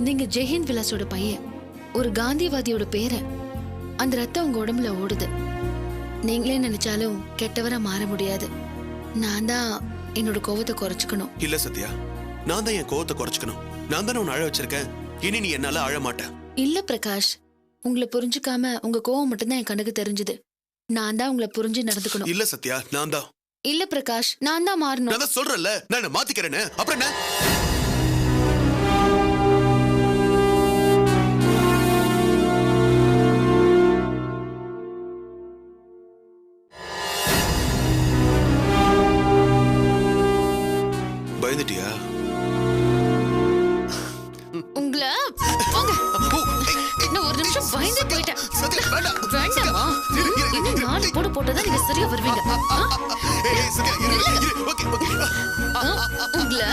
நீங்க ஜெயஹிந்த் விலாஸோட பையன், ஒரு காந்திவாதியோட பேரன். அந்த ரத்தம் உங்க உடம்புல ஓடுது. நீங்களே நினைச்சாலும் கெட்டவரா மாற முடியாது. நான் தான் என்னோட கோவத்தை குறைச்சுக்கணும். இல்ல சத்யா, நான் தான் என் கோவத்தை குறைச்சுக்கணும். நான் தானே உன்னை அழ வச்சிருக்கேன். இனி நீ என்னால அழ மாட்டேன். இல்ல பிரகாஷ், உங்களை புரிஞ்சுக்காம உங்க கோவம் மட்டும்தான் என் கண்ணுக்கு தெரிஞ்சது. நான் தான் உங்களை புரிஞ்சு நடந்துக்கணும். இல்ல சத்யா, நான் தான். இல்ல பிரகாஷ், நான் தான் மாறணும். நான் தான் சொல்றேன்ல, நான் மாத்திக்கிறேன்னு. அப்புறம் என்ன? பயந்துட்டியா? உங்களை போங்க. இன்னும் ஒரு நிமிஷம் பயந்து போயிட்டேன். வேண்டாமா? இன்னும் 4 போடு போட்டதான் நீங்க சரியா வருவீங்க. உங்களை